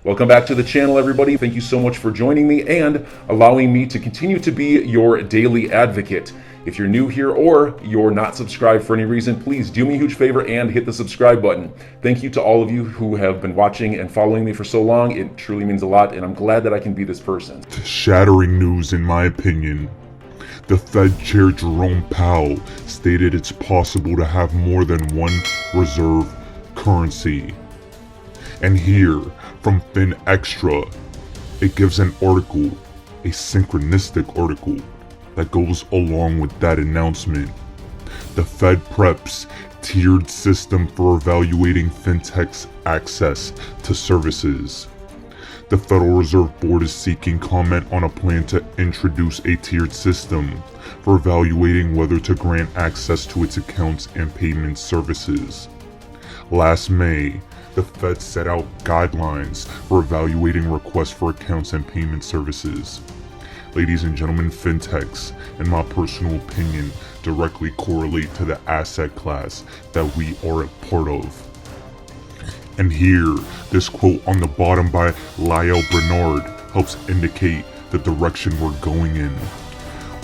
Welcome back to the channel, everybody. Thank you so much for joining me and allowing me to continue to be your daily advocate. If you're new here or you're not subscribed for any reason, please do me a huge favor and hit the subscribe button. Thank you to all of you who have been watching and following me for so long. It truly means a lot, and I'm glad that I can be this person. Shattering news, in my opinion. The Fed Chair Jerome Powell stated it's possible to have more than one reserve currency. And here, from FinExtra, it gives an article, a synchronistic article, that goes along with that announcement. The Fed preps tiered system for evaluating fintech's access to services. The Federal Reserve Board is seeking comment on a plan to introduce a tiered system for evaluating whether to grant access to its accounts and payment services. Last May, the Fed set out guidelines for evaluating requests for accounts and payment services. Ladies and gentlemen, fintechs, in my personal opinion, directly correlate to the asset class that we are a part of. And here, this quote on the bottom by Lyle Bernard helps indicate the direction we're going in.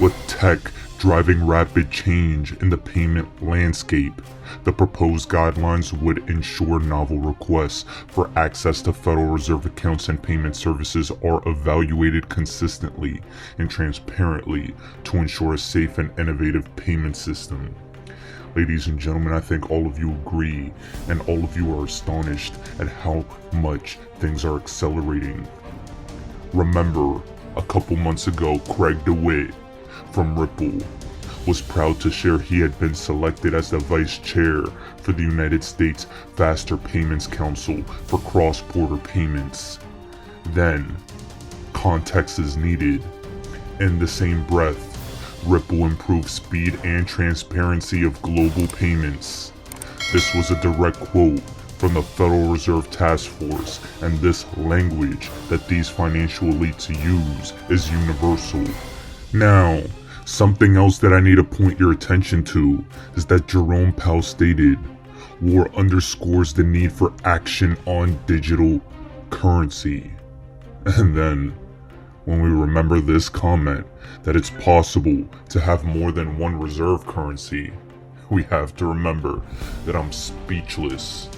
With tech driving rapid change in the payment landscape, the proposed guidelines would ensure novel requests for access to Federal Reserve accounts and payment services are evaluated consistently and transparently to ensure a safe and innovative payment system. Ladies and gentlemen, I think all of you agree, and all of you are astonished at how much things are accelerating. Remember, a couple months ago, Craig DeWitt from Ripple was proud to share he had been selected as the vice chair for the United States Faster Payments Council for cross-border payments. Then, context is needed. In the same breath, Ripple improved speed and transparency of global payments. This was a direct quote from the Federal Reserve Task Force, and this language that these financial elites use is universal. Now, something else that I need to point your attention to is that Jerome Powell stated, "War underscores the need for action on digital currency." And then, when we remember this comment, that it's possible to have more than one reserve currency, we have to remember that I'm speechless.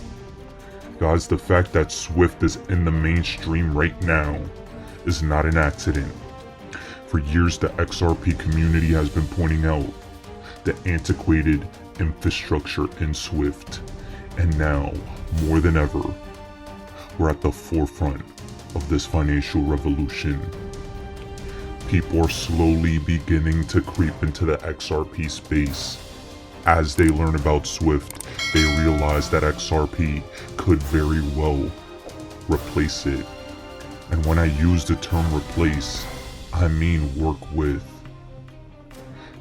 Guys, the fact that SWIFT is in the mainstream right now is not an accident. For years, the XRP community has been pointing out the antiquated infrastructure in SWIFT, and now, more than ever, we're at the forefront of this financial revolution. People are slowly beginning to creep into the XRP space. As they learn about SWIFT, they realize that XRP could very well replace it. And when I use the term replace, I mean work with.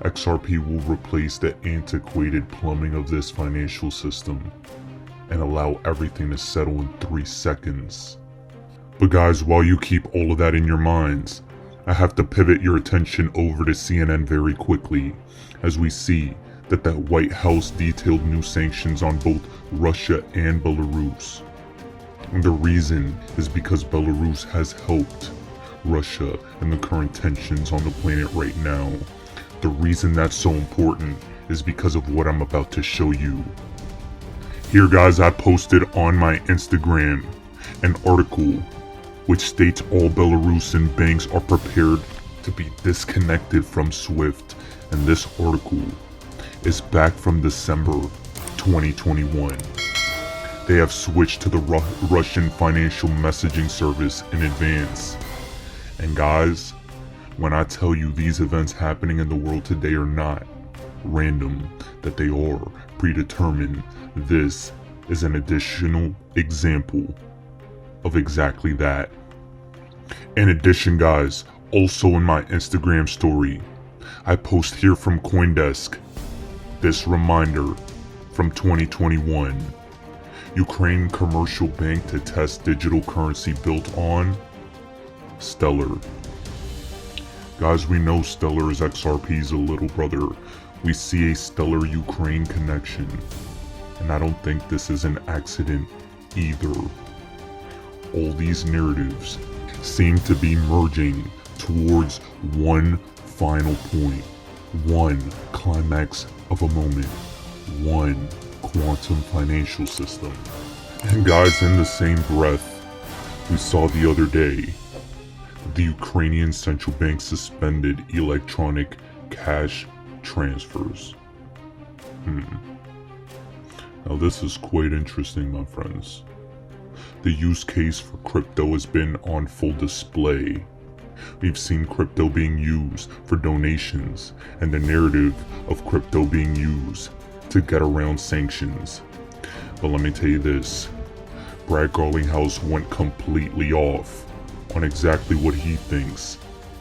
XRP will replace the antiquated plumbing of this financial system and allow everything to settle in 3 seconds. But guys, while you keep all of that in your minds, I have to pivot your attention over to CNN very quickly, as we see that the White House detailed new sanctions on both Russia and Belarus. And the reason is because Belarus has helped Russia and the current tensions on the planet right now. The reason that's so important is because of what I'm about to show you. Here guys, I posted on my Instagram an article which states all Belarusian banks are prepared to be disconnected from SWIFT, and this article is back from December 2021. They have switched to the Russian financial messaging service in advance. And guys, when I tell you these events happening in the world today are not random, that they are predetermined, this is an additional example of exactly that. In addition guys, also in my Instagram story, I post here from CoinDesk this reminder from 2021. Ukraine commercial bank to test digital currency built on Stellar. Guys, we know Stellar is XRP's a little brother. We see a Stellar Ukraine connection, and I don't think this is an accident either. all these narratives seem to be merging towards one final point, one climax of a moment, one quantum financial system. And guys, in the same breath, we saw the other day the Ukrainian central bank suspended electronic cash transfers. Now this is quite interesting, my friends. The use case for crypto has been on full display. We've seen crypto being used for donations and the narrative of crypto being used to get around sanctions. But let me tell you this, Brad Garlinghouse went completely off on exactly what he thinks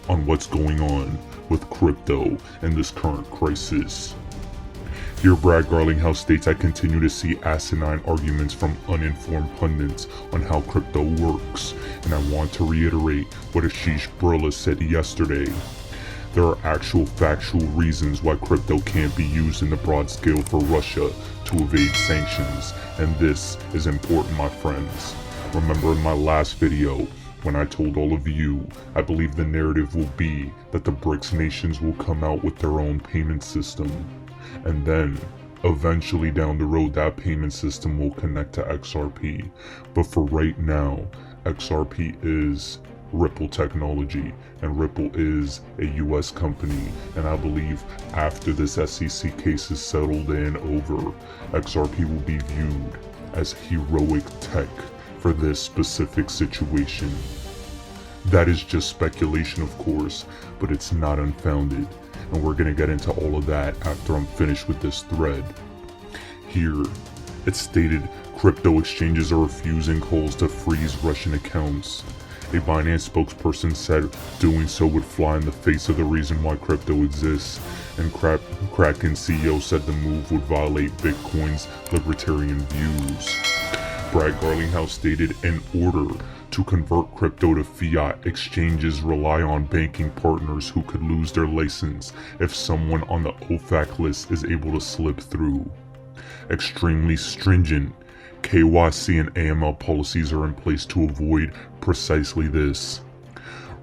on what's going on with crypto in this current crisis. Here, Brad Garlinghouse states, I continue to see asinine arguments from uninformed pundits on how crypto works, and I want to reiterate what Ashish Burla said yesterday. There are actual factual reasons why crypto can't be used in the broad scale for Russia to evade sanctions, and this is important, my friends. Remember in my last video, when I told all of you, I believe the narrative will be that the BRICS nations will come out with their own payment system. And then, eventually down the road, that payment system will connect to XRP. But for right now, XRP is Ripple technology, and Ripple is a US company. And I believe after this SEC case is settled and over, XRP will be viewed as heroic tech for this specific situation. That is just speculation, of course, but it's not unfounded. And we're going to get into all of that after I'm finished with this thread. Here, it's stated crypto exchanges are refusing calls to freeze Russian accounts. A Binance spokesperson said doing so would fly in the face of the reason why crypto exists, and Kraken CEO said the move would violate Bitcoin's libertarian views. Brad Garlinghouse stated, in order to convert crypto to fiat, exchanges rely on banking partners who could lose their license if someone on the OFAC list is able to slip through. Extremely stringent KYC and AML policies are in place to avoid precisely this.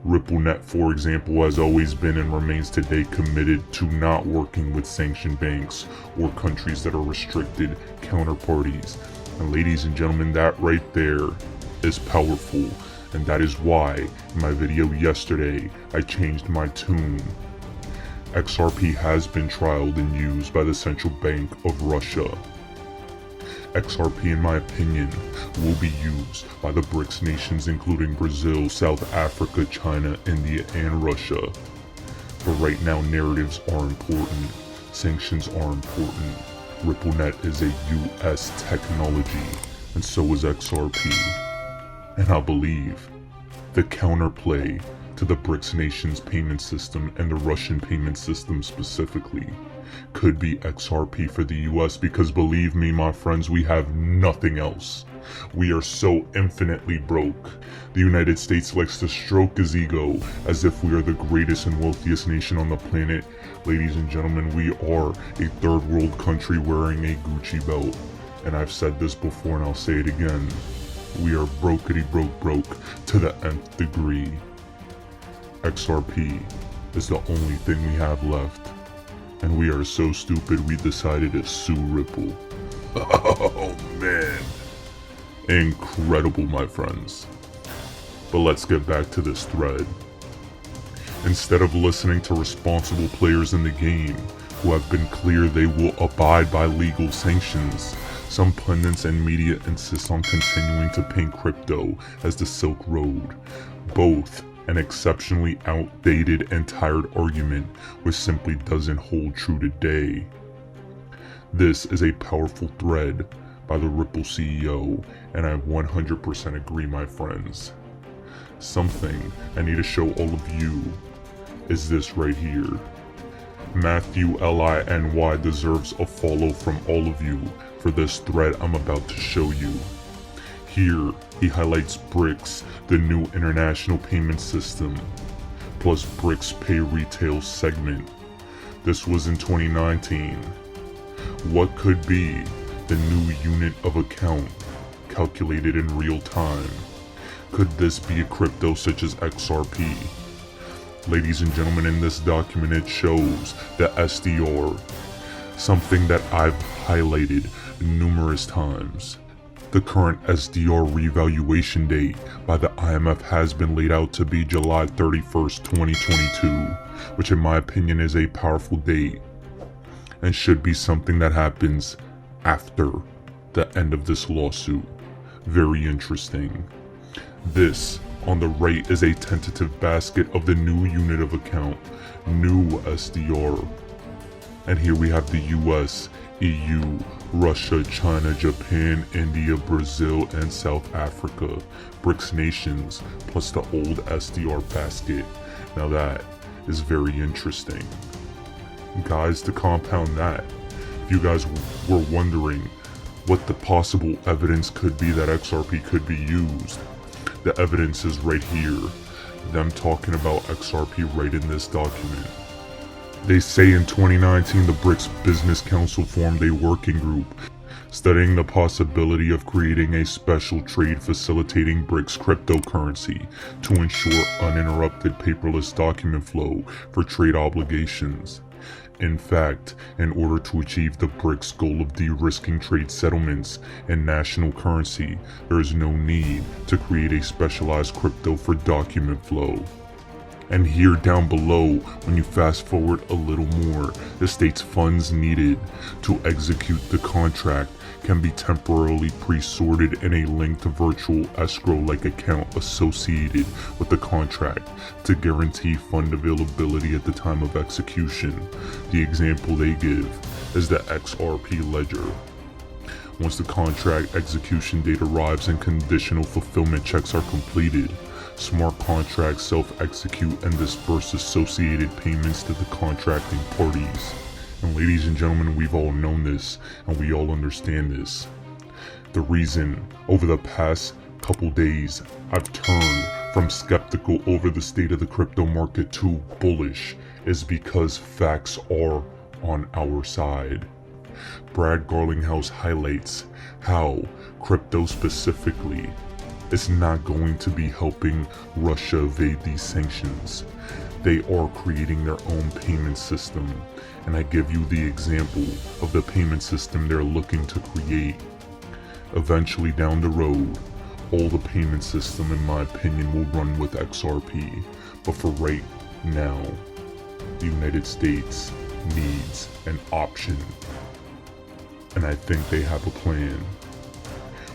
RippleNet, for example, has always been and remains today committed to not working with sanctioned banks or countries that are restricted counterparties. And ladies and gentlemen, that right there is powerful, and that is why in my video yesterday I changed my tune. XRP has been trialed and used by the Central Bank of Russia. XRP, in my opinion, will be used by the BRICS nations including Brazil, South Africa, China, India, and Russia. But right now, narratives are important, sanctions are important. RippleNet is a US technology, and so is XRP. And I believe the counterplay to the BRICS nations payment system and the Russian payment system specifically could be XRP for the US, because believe me, my friends, we have nothing else. We are so infinitely broke. The United States likes to stroke his ego as if we are the greatest and wealthiest nation on the planet. Ladies and gentlemen, we are a third world country wearing a Gucci belt. And I've said this before and I'll say it again. We are brokety broke to the nth degree. XRP is the only thing we have left. And we are so stupid we decided to sue Ripple. Oh man. Incredible, my friends. But let's get back to this thread. Instead of listening to responsible players in the game who have been clear they will abide by legal sanctions, some pundits and media insist on continuing to paint crypto as the Silk Road, both an exceptionally outdated and tired argument which simply doesn't hold true today. This is a powerful thread by the Ripple CEO, and I 100% agree, my friends. Something I need to show all of you is this right here. Matthew LINY deserves a follow from all of you for this thread I'm about to show you. Here, he highlights BRICS, the new international payment system, plus BRICS Pay Retail segment. This was in 2019. What could be the new unit of account calculated in real time? Could this be a crypto such as XRP? Ladies and gentlemen, in this document it shows the SDR, something that I've highlighted numerous times. The current SDR revaluation date by the IMF has been laid out to be July 31st, 2022, which in my opinion is a powerful date and should be something that happens after the end of this lawsuit. Very interesting. This on the right is a tentative basket of the new unit of account, new SDR. And here we have the US, EU, Russia, China, Japan, India, Brazil, and South Africa, BRICS nations, plus the old SDR basket. Now that is very interesting. Guys, to compound that, if you guys were wondering what the possible evidence could be that XRP could be used, the evidence is right here. Them talking about XRP right in this document. They say in 2019 the BRICS Business Council formed a working group studying the possibility of creating a special trade facilitating BRICS cryptocurrency to ensure uninterrupted paperless document flow for trade obligations. In fact, in order to achieve the BRICS goal of de-risking trade settlements in national currency, there is no need to create a specialized crypto for document flow. And here down below, when you fast forward a little more, it states funds needed to execute the contract can be temporarily pre-sorted in a linked virtual escrow-like account associated with the contract to guarantee fund availability at the time of execution. The example they give is the XRP ledger. Once the contract execution date arrives and conditional fulfillment checks are completed, smart contracts self-execute and disperse associated payments to the contracting parties. And ladies and gentlemen, we've all known this and we all understand this. The reason over the past couple days I've turned from skeptical over the state of the crypto market to bullish is because facts are on our side. Brad Garlinghouse highlights how crypto specifically is not going to be helping Russia evade these sanctions. They are creating their own payment system, and I give you the example of the payment system they're looking to create. Eventually down the road, all the payment system in my opinion will run with XRP, but for right now, the United States needs an option, and I think they have a plan.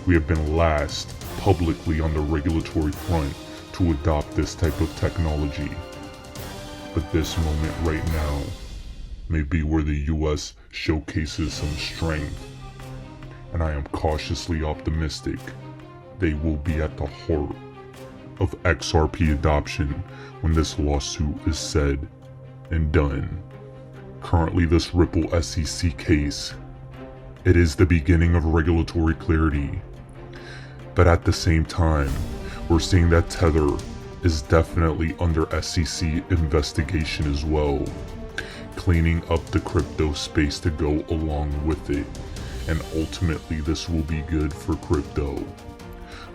We have been last publicly on the regulatory front to adopt this type of technology. But this moment right now may be where the US showcases some strength, and I am cautiously optimistic they will be at the heart of XRP adoption when this lawsuit is said and done. Currently, this Ripple SEC case, it is the beginning of regulatory clarity. But at the same time, we're seeing that Tether is definitely under SEC investigation as well, cleaning up the crypto space to go along with it, and ultimately this will be good for crypto.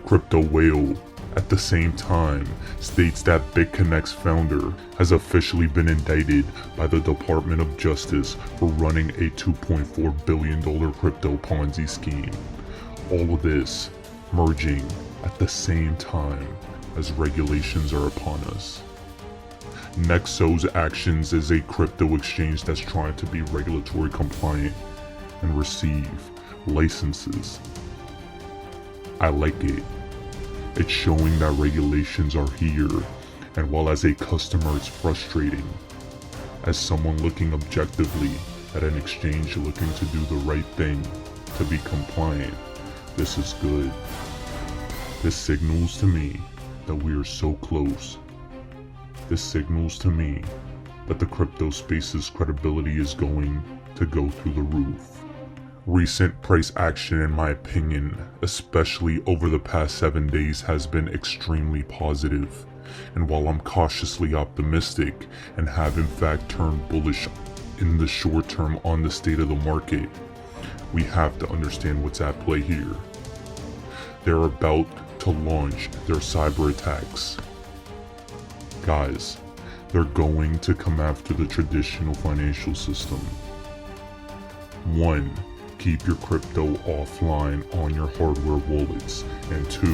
Crypto Whale, at the same time, states that BitConnect's founder has officially been indicted by the Department of Justice for running a $2.4 billion crypto Ponzi scheme. All of this merging at the same time as regulations are upon us. Nexo's Actions is a crypto exchange that's trying to be regulatory compliant and receive licenses. I like it. It's showing that regulations are here, and while as a customer it's frustrating, as someone looking objectively at an exchange looking to do the right thing to be compliant, this is good. This signals to me that we are so close. This signals to me that the crypto space's credibility is going to go through the roof. Recent price action, in my opinion, especially over the past 7 days, has been extremely positive. And while I'm cautiously optimistic and have in fact turned bullish in the short term on the state of the market, we have to understand what's at play here. They're about to launch their cyber attacks. Guys, they're going to come after the traditional financial system. 1. Keep your crypto offline on your hardware wallets. And 2,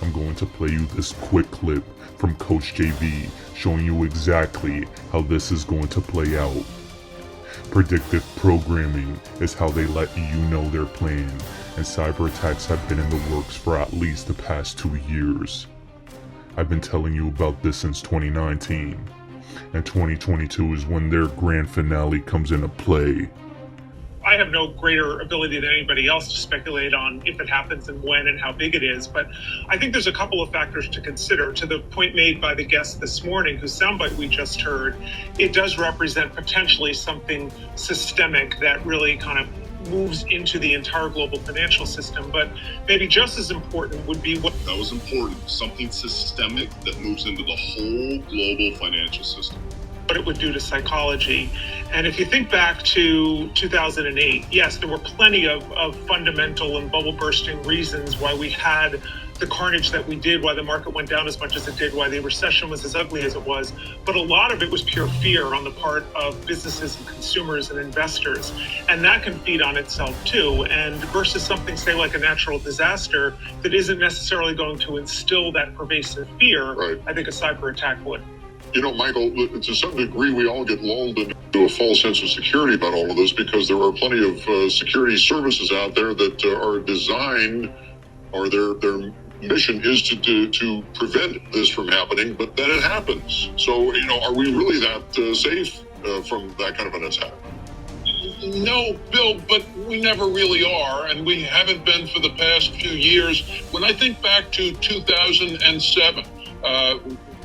I'm going to play you this quick clip from Coach JV showing you exactly how this is going to play out. Predictive programming is how they let you know their plan, and cyber attacks have been in the works for at least the past 2 years. I've been telling you about this since 2019, and 2022 is when their grand finale comes into play. I have no greater ability than anybody else to speculate on if it happens and when and how big it is. But I think there's a couple of factors to consider. To the point made by the guest this morning, whose soundbite we just heard, it does represent potentially something systemic that really kind of moves into the entire global financial system. But maybe just as important would be what... That was important. Something systemic that moves into the whole global financial system. What it would do to psychology. And if you think back to 2008, yes, there were plenty of fundamental and bubble bursting reasons why we had the carnage that we did, why the market went down as much as it did, why the recession was as ugly as it was. But a lot of it was pure fear on the part of businesses and consumers and investors. And that can feed on itself too. And versus something, say, like a natural disaster that isn't necessarily going to instill that pervasive fear, right. I think a cyber attack would. You know, Michael, to some degree, we all get lulled into a false sense of security about all of this because there are plenty of security services out there that are designed, or their mission is to prevent this from happening, but then it happens. So, you know, are we really that safe from that kind of an attack? No, Bill, but we never really are, and we haven't been for the past few years. When I think back to 2007,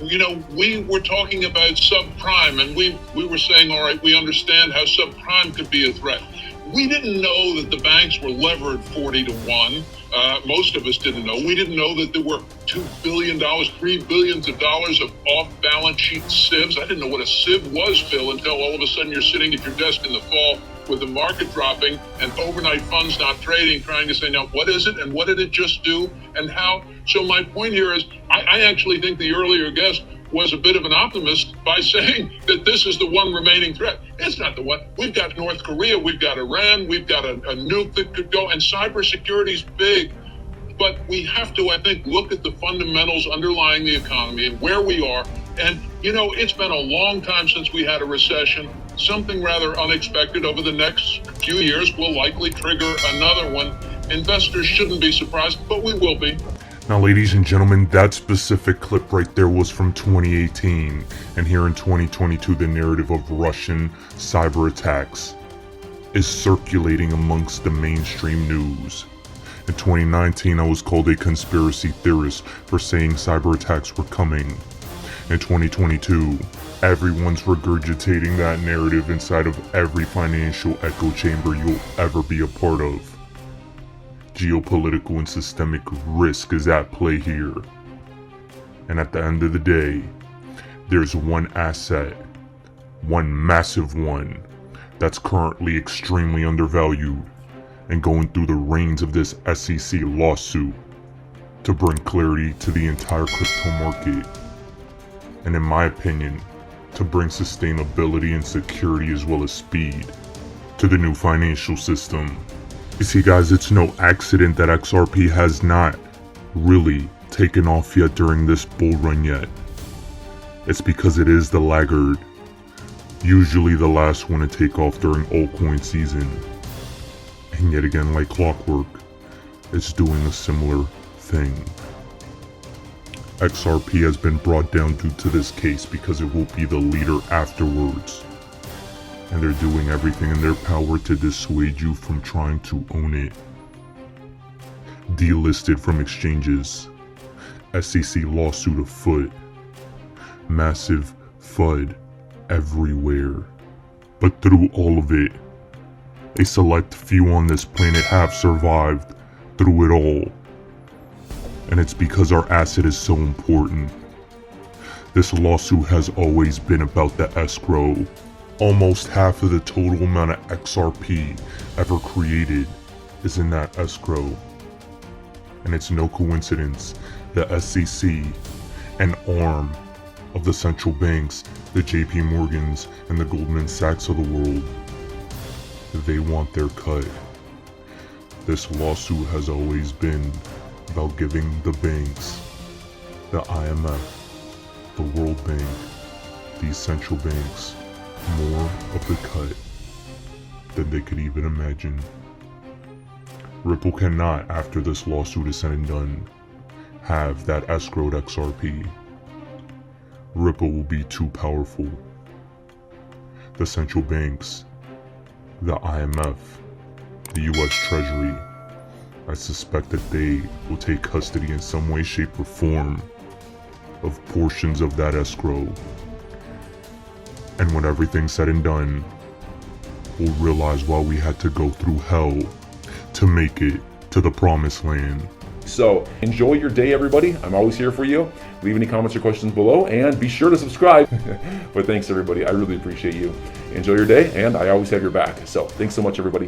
you know, we were talking about subprime, and we were saying, all right, we understand how subprime could be a threat. We didn't know that the banks were levered 40-1. Most of us didn't know. We didn't know that there were $2 billion, $3 billion of off-balance sheet SIVs. I didn't know what a SIV was, Phil, until all of a sudden you're sitting at your desk in the fall with the market dropping and overnight funds not trading, trying to say, now, what is it and what did it just do and how? So my point here is I actually think the earlier guest was a bit of an optimist by saying that this is the one remaining threat. It's not the one. We've got North Korea, we've got Iran, we've got a nuke that could go, and cybersecurity is big. But we have to, I think, look at the fundamentals underlying the economy and where we are. And, you know, it's been a long time since we had a recession. Something rather unexpected over the next few years will likely trigger another one. Investors shouldn't be surprised, but we will be. Now, ladies and gentlemen, that specific clip right there was from 2018. And here in 2022, the narrative of Russian cyber attacks is circulating amongst the mainstream news. In 2019, I was called a conspiracy theorist for saying cyber attacks were coming. In 2022, everyone's regurgitating that narrative inside of every financial echo chamber you'll ever be a part of. Geopolitical and systemic risk is at play here. And at the end of the day, there's one asset, one massive one, that's currently extremely undervalued and going through the reins of this SEC lawsuit to bring clarity to the entire crypto market. And in my opinion, to bring sustainability and security as well as speed to the new financial system. You see, guys, it's no accident that XRP has not really taken off yet during this bull run yet. It's because it is the laggard, usually the last one to take off during altcoin season. And yet again, like clockwork, it's doing a similar thing. XRP has been brought down due to this case because it will be the leader afterwards. And they're doing everything in their power to dissuade you from trying to own it. Delisted from exchanges. SEC lawsuit afoot. Massive FUD everywhere. But through all of it, a select few on this planet have survived through it all. And it's because our asset is so important. This lawsuit has always been about the escrow. Almost half of the total amount of XRP ever created is in that escrow. And it's no coincidence the SEC, an arm of the central banks, the JP Morgans and the Goldman Sachs of the world, they want their cut. This lawsuit has always been about giving the banks, the IMF, the World Bank, these central banks, more of the cut than they could even imagine. Ripple cannot, after this lawsuit is said and done, have that escrowed XRP. Ripple will be too powerful. The central banks, the IMF, the US Treasury, I suspect that they will take custody in some way, shape, or form of portions of that escrow. And when everything's said and done, we'll realize why we had to go through hell to make it to the promised land. So enjoy your day, everybody. I'm always here for you. Leave any comments or questions below, and be sure to subscribe. But thanks, everybody. I really appreciate you. Enjoy your day, and I always have your back. So thanks so much, everybody.